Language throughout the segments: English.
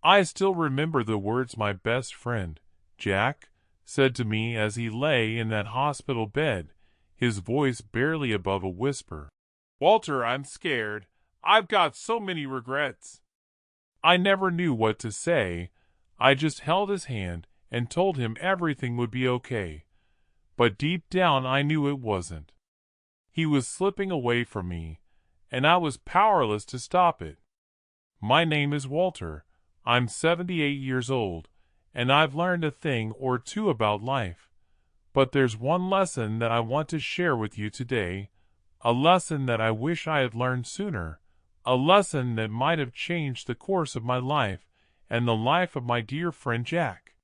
I still remember the words my best friend, Jack, said to me as he lay in that hospital bed, his voice barely above a whisper. "Walter, I'm scared. I've got so many regrets." I never knew what to say. I just held his hand and told him everything would be okay. But deep down I knew it wasn't. He was slipping away from me, and I was powerless to stop it. My name is Walter. I'm 78 years old, and I've learned a thing or two about life. But there's one lesson that I want to share with you today, a lesson that I wish I had learned sooner, a lesson that might have changed the course of my life and the life of my dear friend Jack.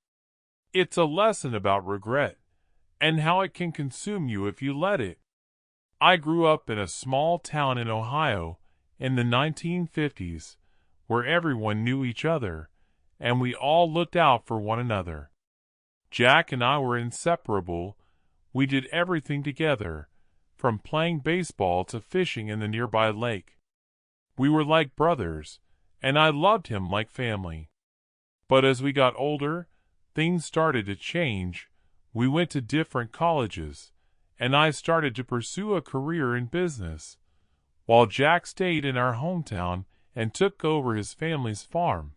It's a lesson about regret, and how it can consume you if you let it. I grew up in a small town in Ohio in the 1950s, where everyone knew each other, and we all looked out for one another. Jack and I were inseparable. We did everything together, from playing baseball to fishing in the nearby lake. We were like brothers, and I loved him like family. But as we got older, things started to change. We went to different colleges, and I started to pursue a career in business, while Jack stayed in our hometown and took over his family's farm.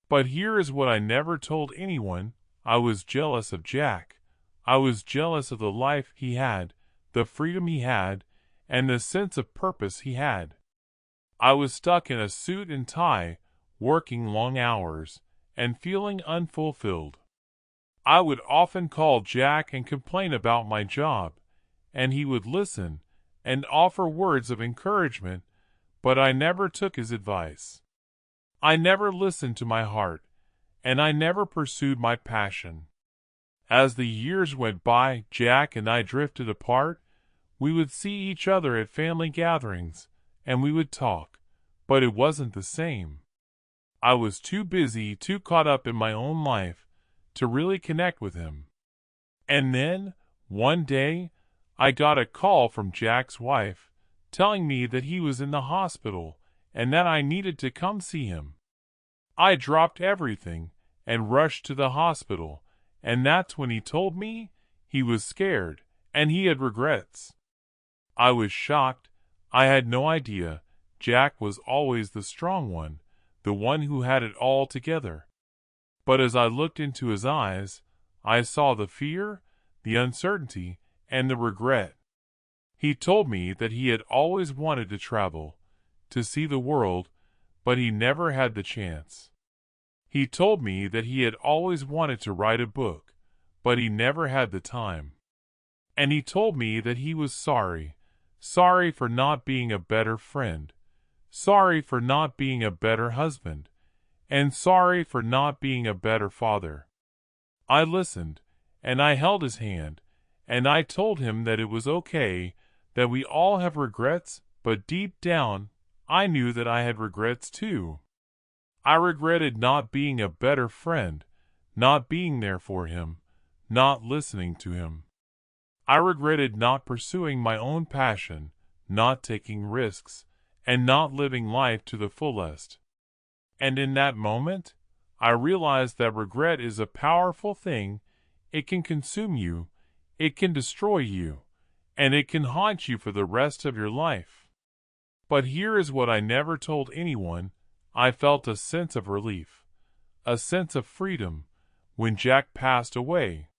But here is what I never told anyone. I was jealous of Jack. I was jealous of the life he had, the freedom he had, and the sense of purpose he had. I was stuck in a suit and tie, working long hours, and feeling unfulfilled. I would often call Jack and complain about my job, and he would listen and offer words of encouragement, but I never took his advice. I never listened to my heart, and I never pursued my passion. As the years went by, Jack and I drifted apart. We would see each other at family gatherings, and we would talk, but it wasn't the same. I was too busy, too caught up in my own life, to really connect with him. And then, one day, I got a call from Jack's wife, telling me that he was in the hospital and that I needed to come see him. I dropped everything and rushed to the hospital, and that's when he told me he was scared and he had regrets. I was shocked. I had no idea. Jack was always the strong one, the one who had it all together. But as I looked into his eyes, I saw the fear, the uncertainty, and the regret. He told me that he had always wanted to travel, to see the world, but he never had the chance. He told me that he had always wanted to write a book, but he never had the time. And he told me that he was sorry for not being a better friend, sorry for not being a better husband, and sorry for not being a better father. I listened, and I held his hand, and I told him that it was okay, that we all have regrets, but deep down, I knew that I had regrets too. I regretted not being a better friend, not being there for him, not listening to him. I regretted not pursuing my own passion, not taking risks, and not living life to the fullest. And in that moment, I realized that regret is a powerful thing. It can consume you, it can destroy you, and it can haunt you for the rest of your life. But here is what I never told anyone. I felt a sense of relief, a sense of freedom, when Jack passed away.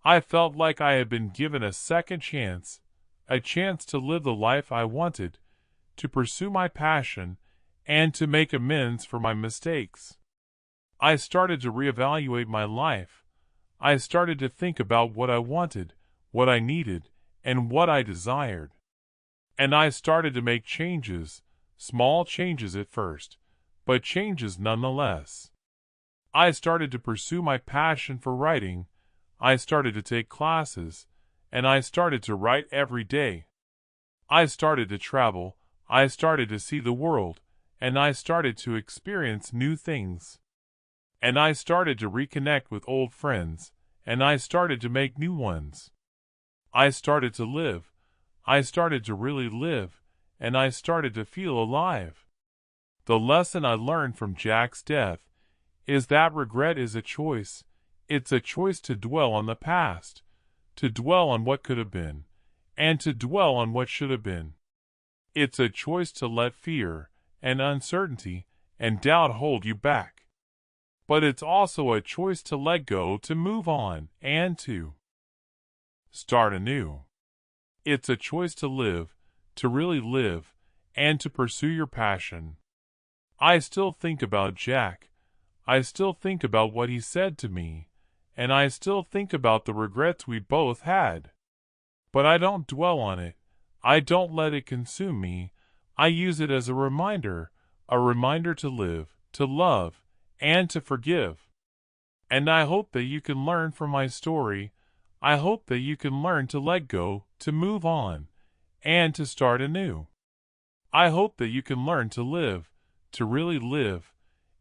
I felt like I had been given a second chance, a chance to live the life I wanted, to pursue my passion, and to make amends for my mistakes. I started to reevaluate my life. I started to think about what I wanted, what I needed, and what I desired. And I started to make changes, small changes at first, but changes nonetheless. I started to pursue my passion for writing. I started to take classes, and I started to write every day. I started to travel. I started to see the world, and I started to experience new things. And I started to reconnect with old friends, and I started to make new ones. I started to live. I started to really live, and I started to feel alive. The lesson I learned from Jack's death is that regret is a choice. It's a choice to dwell on the past, to dwell on what could have been, and to dwell on what should have been. It's a choice to let fear and uncertainty and doubt hold you back. But it's also a choice to let go, to move on, and to start anew. It's a choice to live, to really live, and to pursue your passion. I still think about Jack. I still think about what he said to me, and I still think about the regrets we both had. But I don't dwell on it. I don't let it consume me. I use it as a reminder to live, to love, and to forgive. And I hope that you can learn from my story. I hope that you can learn to let go, to move on, and to start anew. I hope that you can learn to live, to really live,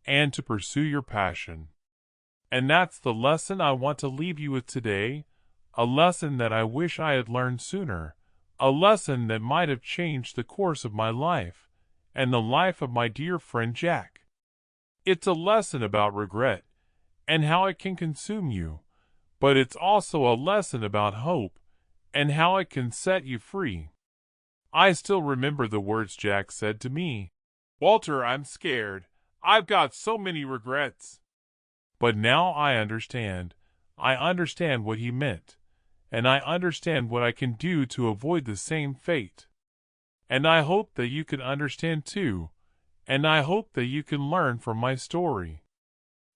and to pursue your passion. And that's the lesson I want to leave you with today, a lesson that I wish I had learned sooner, a lesson that might have changed the course of my life, and the life of my dear friend Jack. It's a lesson about regret, and how it can consume you, but it's also a lesson about hope, and how it can set you free. I still remember the words Jack said to me. "Walter, I'm scared. I've got so many regrets." But now I understand. I understand what he meant, and I understand what I can do to avoid the same fate. And I hope that you can understand too, and I hope that you can learn from my story.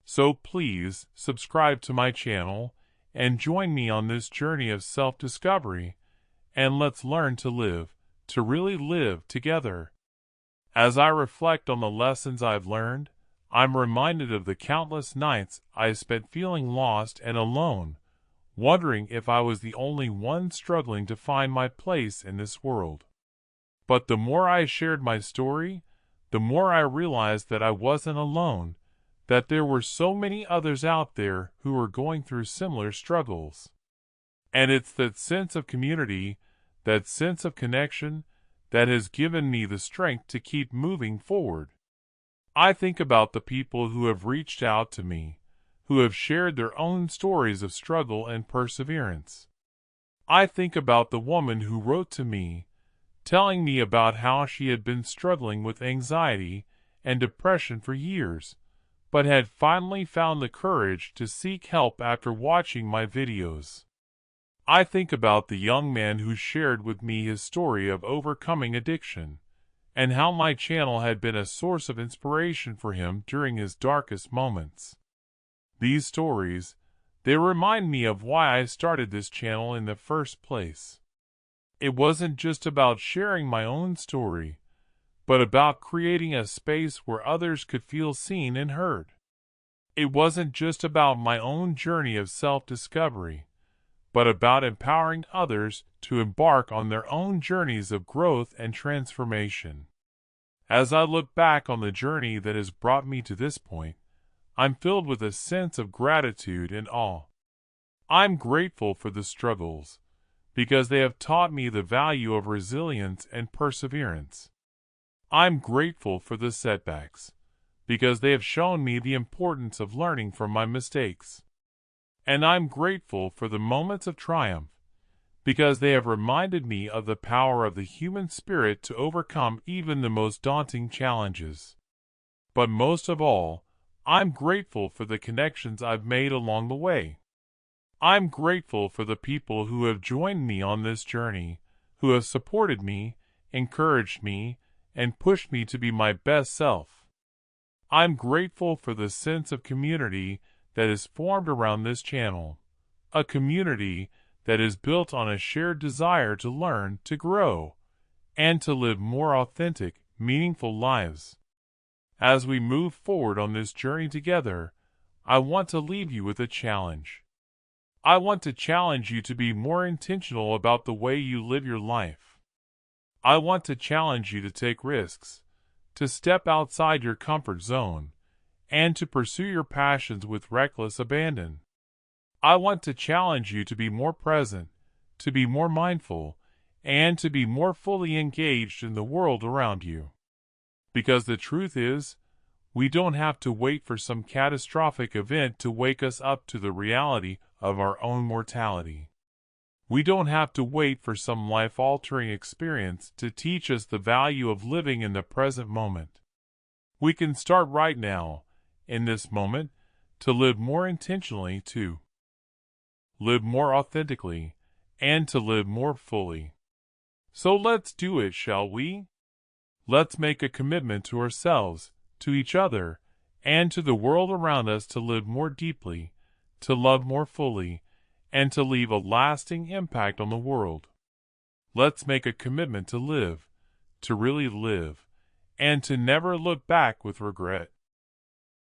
So please subscribe to my channel and join me on this journey of self-discovery, and let's learn to live, to really live together. As I reflect on the lessons I've learned, I'm reminded of the countless nights I spent feeling lost and alone, wondering if I was the only one struggling to find my place in this world. But the more I shared my story, the more I realized that I wasn't alone, that there were so many others out there who were going through similar struggles. And it's that sense of community, that sense of connection, that has given me the strength to keep moving forward. I think about the people who have reached out to me, who have shared their own stories of struggle and perseverance. I think about the woman who wrote to me, telling me about how she had been struggling with anxiety and depression for years, but had finally found the courage to seek help after watching my videos. I think about the young man who shared with me his story of overcoming addiction, and how my channel had been a source of inspiration for him during his darkest moments. These stories, they remind me of why I started this channel in the first place. It wasn't just about sharing my own story, but about creating a space where others could feel seen and heard. It wasn't just about my own journey of self-discovery, but about empowering others to embark on their own journeys of growth and transformation. As I look back on the journey that has brought me to this point, I'm filled with a sense of gratitude and awe. I'm grateful for the struggles, because they have taught me the value of resilience and perseverance. I'm grateful for the setbacks, because they have shown me the importance of learning from my mistakes. And I'm grateful for the moments of triumph, because they have reminded me of the power of the human spirit to overcome even the most daunting challenges. But most of all, I'm grateful for the connections I've made along the way. I'm grateful for the people who have joined me on this journey, who have supported me, encouraged me, and pushed me to be my best self. I'm grateful for the sense of community that is formed around this channel, a community that is built on a shared desire to learn, to grow, and to live more authentic, meaningful lives. As we move forward on this journey together, I want to leave you with a challenge. I want to challenge you to be more intentional about the way you live your life. I want to challenge you to take risks, to step outside your comfort zone, and to pursue your passions with reckless abandon. I want to challenge you to be more present, to be more mindful, and to be more fully engaged in the world around you. Because the truth is, We don't have to wait for some catastrophic event to wake us up to the reality of our own mortality. We don't have to wait for some life-altering experience to teach us the value of living in the present moment. We can start right now, in this moment, to live more intentionally, to live more authentically, and to live more fully. So let's do it, shall we? Let's make a commitment to ourselves, to each other, and to the world around us to live more deeply, to love more fully, and to leave a lasting impact on the world. Let's make a commitment to live, to really live, and to never look back with regret.